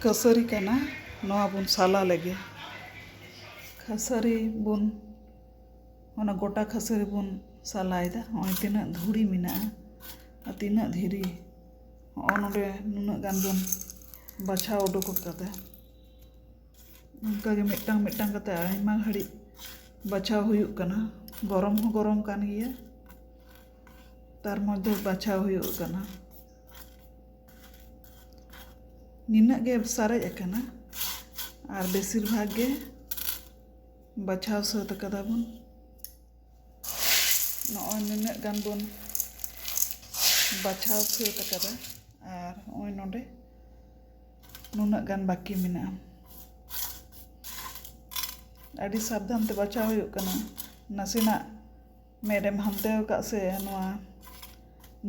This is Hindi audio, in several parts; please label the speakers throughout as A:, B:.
A: कसरी कना नवा बुन साला लगे खसरी बुन ओना गोटा खसरी बुन सालायदा ओय तिना धुड़ी मिना तिना धीरी नोडे नुना गान बुन बाछा उडुक कदा उनका मिट्टांग मिट्टांग कते आयमा घड़ी बाछा हुयुक कना गरम हो गरम कान गिया तार मध्य बाछा हुयुक कना निना गे सारेज अकना और बेसिर भाग गे बाछाव सात कदा बुन नॉय निना गान बुन बाछाव सात कदा और ओय नोडे नुना गान बाकी मिना अड़ी सावधान ते बाछाव हुयुक कना नासेना मेडम हानते का से नवा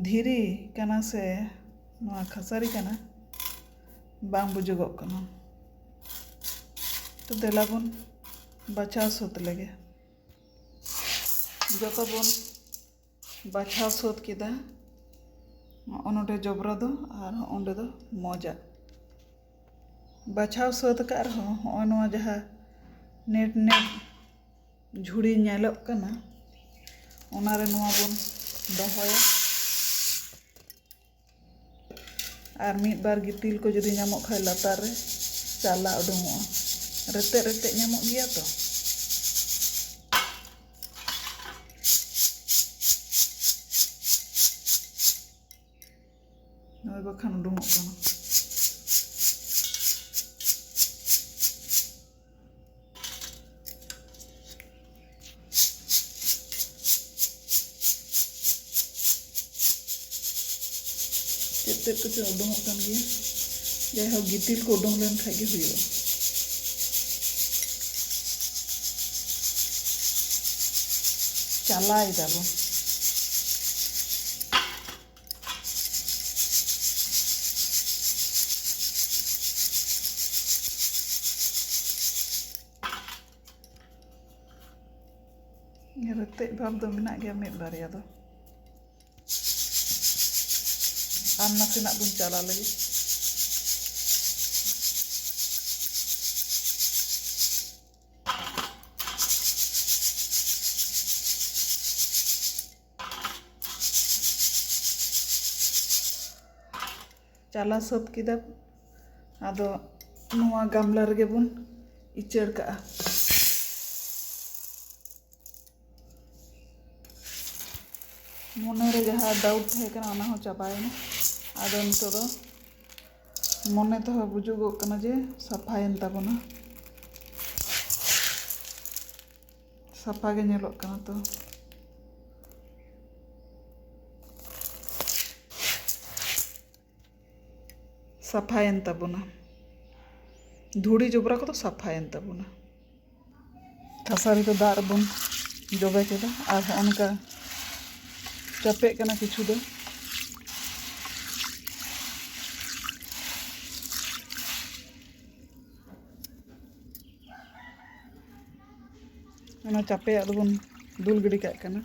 A: धीरी कना से नवा खसारी कना बांग बुजुगोग कना तो देला बुन बाछाव सोत लगे जतो बुन बाछाव सोत किदा ओनोडे जबरा दो और ओंडे दो मोजा बाछाव सोत का रहो ओनवा जहा नेट नेट झुड़ी नेलोग कना ओनारे नवा बुन दोहोया और मिद बार गितिल को जुदी नामो खाय लातार रे चाला उडुंगोआ रेते रेते नामो गिया तो नय बखान उडुंगोग कना तेत कुछ उडुंगोग कान गिया जाय गितिल को उडुंग लेन खाय गे हुयो चालाय दाबो रेते भाव दो मिना गया मिद बारिया दो आर नासेना बुन चाला लगे चाला सब किदा आदो नवा गामला रगे बुन इचड़ का मोने रे जहा डाउट थे कना ओना हो चाबायना आदो नितो दो मोने तो बुजुगोग कना जे साफायन ताबोना साफा गे नेलोग कना तो साफायन ताबोना धुड़ी जबरा को तो साफायन ताबोना खसारी तो दार बुन जोबे केदा और उनका चापे कना किछु दो ओना चापे बुन दुल गिडी काग कना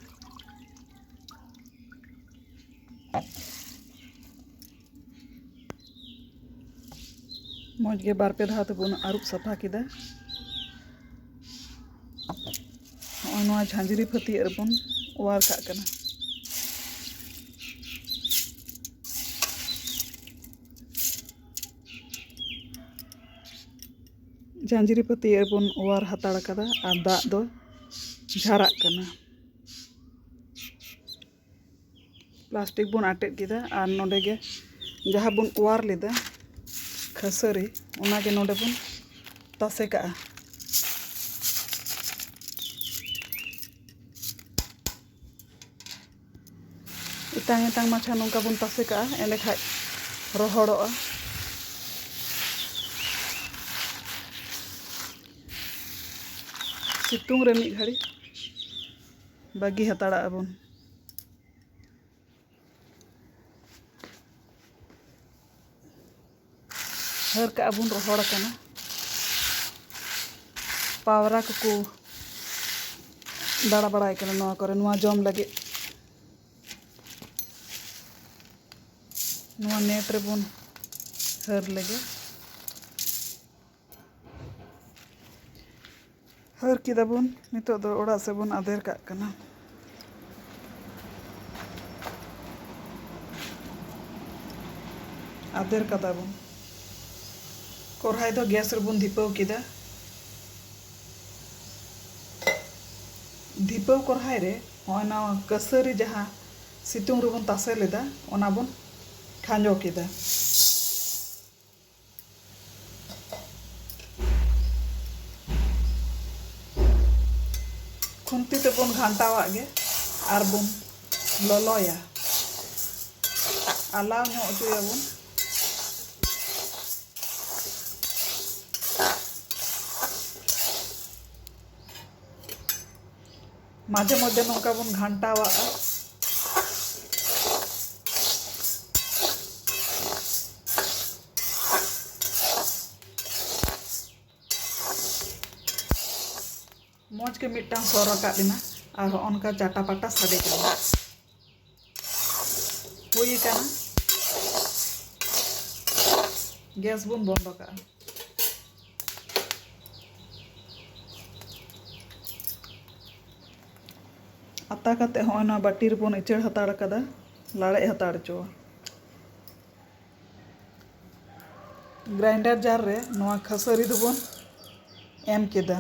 A: मौज गे बार पे धाव तबुन आरुप सफा किदा ओनवा झांझरी फती रबुन वार काग कना झांझरी पति बुन वार हताड़ कदा और दाग दो झाराग कना प्लास्टिक बुन आटेद किदा और नोडे गे जहाँ बुन वार लेदा खसरी ओना गे नोडे बुन तासे का इतांग इतांग माछा नोंका बुन तासे का एंडे खाय रोहड़ोआ सितुंग रे मिद घड़ी बागी हताड़ा बुन हर का बुन रोहड़ कना पावरा को दाड़ा बड़ाय कना नवा करे नवा जम लगे नवा नेट रे बुन हर लगे हर किदा बन नितो दो ओड़ा से बन आदेर काग कना आदेर कदा बन कोरहाई दो गैस रे बन धिपाव किदा धिपाव कोरहाई रे होना कसरी जहाँ सितुंग रे बन तासे लेदा ओना बन खांजो किदा खुंती ते बन घांटावा गे आर बन ललोया आलाव ᱧᱚᱜ ᱚᱪᱚᱭᱟᱵᱚᱱ माझे मध्य नौका बन घांटावा मौज के मिट्टां सो रकाब बिना और उनका चाटा पाटा साडे कना हुई कना गैस बन बंद का आता काते होना बाटी रे बन इचड़ हताड़ कदा लाड़े हताड़ चो ग्राइंडर जार रे नवा खसरी दो बन एम केदा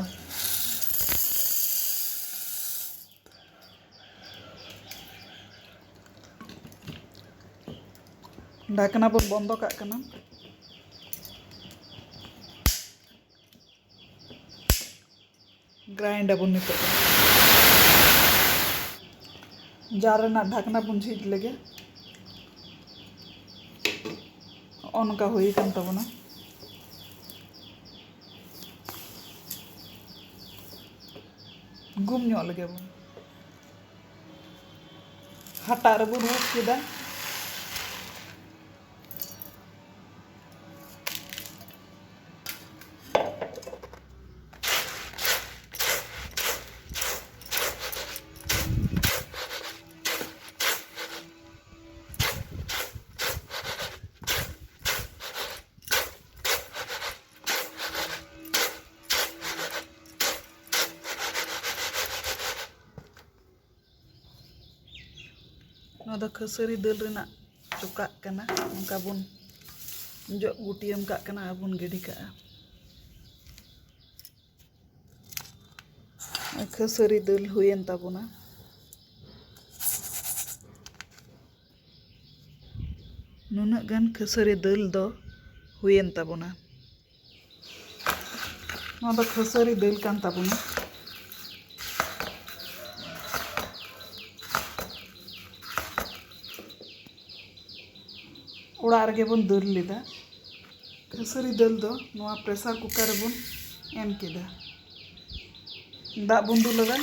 A: ढाकना बन बंद काग कना ग्राइंड बन नितो जार ना ढाकना बन झीज लेगे उनका हुई कान तबना गुम ᱧᱚᱜ लगे बन हटा रे बन उठ किदा नोदा खसरी दल रेना चोका कना उनका बन जो गुटियम का कना बन गिडी का खसरी दल हुयन ताबोना नुना गान खसरी दल दो हुयन ताबोना नोदा खसरी दल कान ताबोना ओड़ा रे बन दल लेदा खसरी दल दो नवा प्रेसार कुकर रे बन एम केदा दा बन दुलदा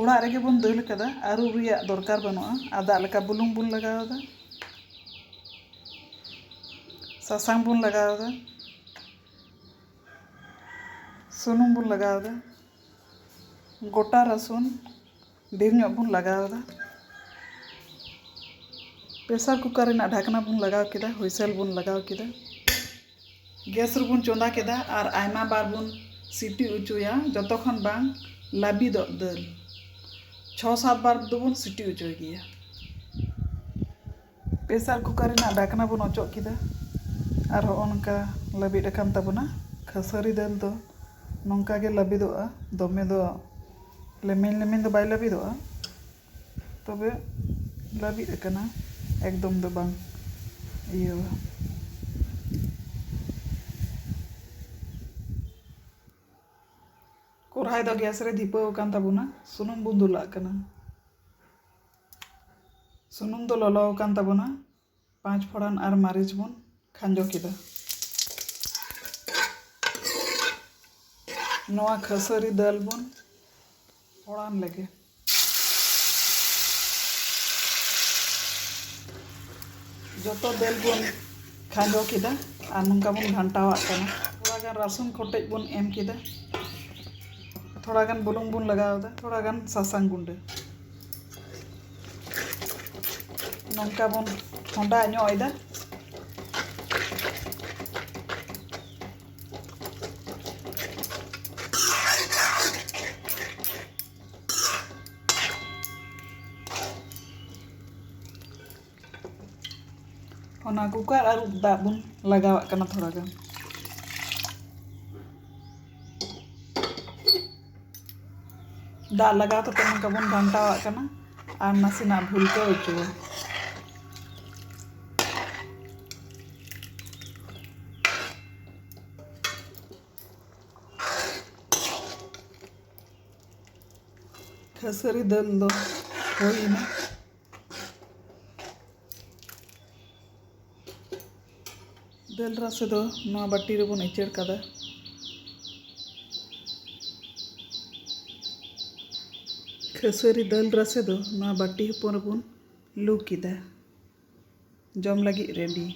A: ओड़ा रे बन दल कदा आरु रिया दरकार बनुआ आदा लेका बुलुंग बन लगावदा सासांग बन लगावदा सुनुम बन लगावदा गोटा रसुन ढेर ᱧᱚᱜ बन लगावदा प्रेसार कुकर रेना ढाकना बन लगाव केदा हुइसेल बन लगाव केदा गैस रे बन चोंदा केदा और आयमा बार बन सीटी उचुया जतखन बांग लाबिद दल 6-7 बार दो बन सीटी उचुय गया प्रेसार कुकर रेना ढाकना बन अचोक केदा और उनका लाबिद अकान ताबना खसरी दल दो नोंका गे लाबिदोआ दमे दो लेमेन लेमेन दो बाय लाबिदोआ तबे लाबिद अकाना एकदम दो बांग इयो कोरहाई दो गैस रे धिपाव कान ताबोना सुनुम बन दुला कना सुनुम दो ललो कान ताबोना 5 फोड़न और मारिच बन खांजो केदा नवा खसरी दल बन फोड़ान लगे जोतो दल बन खांजो केदा और नंका बन घंटावा कना थोड़ा गान रसुन खोटेज बन एम केदा थोड़ा गान बुलुंग बन लगावदा थोड़ा गान सासांग गुंडे नंका बन होंडा ᱧᱚᱜ ida ᱚᱱᱟ ᱠᱩᱠᱟᱨ ᱟᱹᱨᱩᱵ ᱫᱟᱜ ᱵᱚᱱ ᱞᱟᱜᱟᱣᱟᱜ ᱠᱟᱱᱟ ᱛᱷᱚᱲᱟ ᱜᱟᱱ ᱫᱟᱜ ᱞᱟᱜᱟᱣ ᱠᱟᱛᱮ ᱱᱚᱝᱠᱟ ᱵᱚᱱ ᱜᱷᱟᱱᱴᱟᱣᱟᱜ ᱠᱟᱱᱟ ᱟᱨ ᱱᱟᱥᱮᱱᱟᱜ ᱵᱷᱩᱞᱠᱟᱹᱣ ᱦᱚᱪᱚᱣᱟ ᱠᱷᱟᱹᱥᱟᱹᱨᱤ ᱫᱟᱹᱞ ᱫᱚ ᱦᱩᱭᱱᱟ ᱫᱟᱹᱞ ᱨᱟᱥᱮ ᱫᱚ ᱱᱚᱣᱟ ᱵᱟᱹᱴᱤ ᱨᱮᱵᱚᱱ ᱤᱪᱟᱹᱲ ᱠᱟᱫᱟ ᱠᱷᱟᱹᱥᱟᱹᱨᱤ ᱫᱟᱹᱞ ᱨᱟᱥᱮ ᱫᱚ ᱱᱚᱣᱟ ᱵᱟᱹᱴᱤ ᱦᱚᱯᱚᱱ ᱨᱮᱵᱚᱱ ᱞᱩ ᱠᱮᱫᱟ ᱡᱚᱢ ᱞᱟᱹᱜᱤᱫ ᱨᱮᱰᱤ